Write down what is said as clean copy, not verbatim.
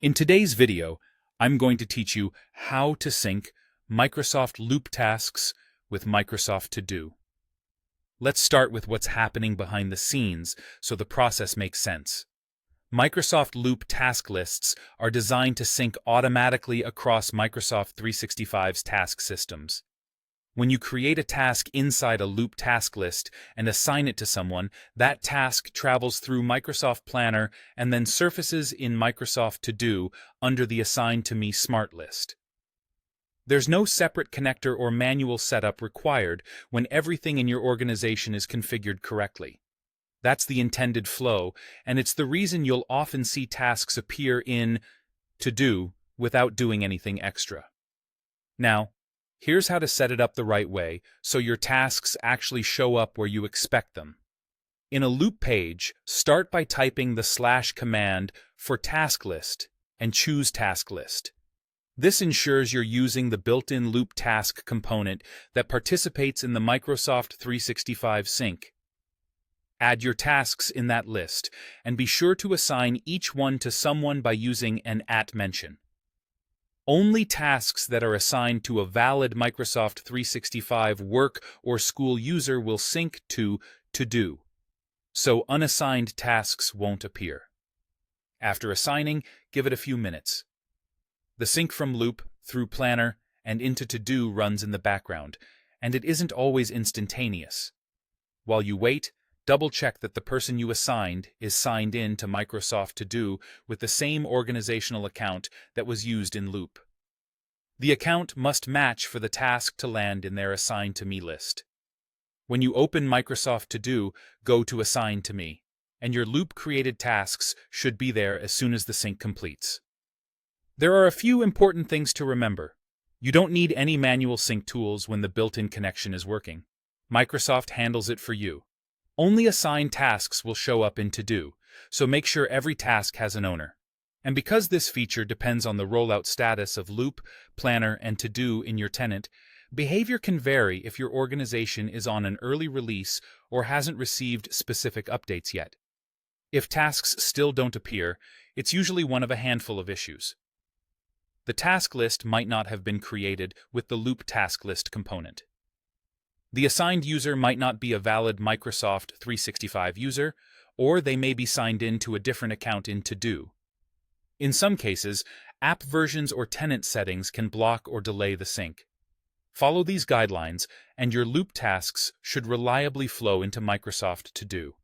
In today's video, I'm going to teach you how to sync Microsoft Loop tasks with Microsoft To Do. Let's start with what's happening behind the scenes so the process makes sense. Microsoft Loop task lists are designed to sync automatically across Microsoft 365's task systems. When you create a task inside a Loop task list and assign it to someone, that task travels through Microsoft Planner and then surfaces in Microsoft To Do under the Assigned to Me Smart List. There's no separate connector or manual setup required when everything in your organization is configured correctly. That's the intended flow, and it's the reason you'll often see tasks appear in To Do without doing anything extra. Now, here's how to set it up the right way so your tasks actually show up where you expect them. In a Loop page, start by typing the / command for task list and choose task list. This ensures you're using the built-in Loop task component that participates in the Microsoft 365 sync. Add your tasks in that list, and be sure to assign each one to someone by using an @mention. Only tasks that are assigned to a valid Microsoft 365 work or school user will sync to Do, so unassigned tasks won't appear. After assigning, give it a few minutes. The sync from Loop through Planner and into To Do runs in the background, and it isn't always instantaneous. While you wait, double-check that the person you assigned is signed in to Microsoft To Do with the same organizational account that was used in Loop. The account must match for the task to land in their Assigned to Me list. When you open Microsoft To Do, go to Assigned to Me, and your Loop-created tasks should be there as soon as the sync completes. There are a few important things to remember. You don't need any manual sync tools when the built-in connection is working. Microsoft handles it for you. Only assigned tasks will show up in To Do, so make sure every task has an owner. And because this feature depends on the rollout status of Loop, Planner, and To Do in your tenant, behavior can vary if your organization is on an early release or hasn't received specific updates yet. If tasks still don't appear, it's usually one of a handful of issues. The task list might not have been created with the Loop task list component. The assigned user might not be a valid Microsoft 365 user, or they may be signed in to a different account in To Do. In some cases, app versions or tenant settings can block or delay the sync. Follow these guidelines, and your Loop tasks should reliably flow into Microsoft To Do.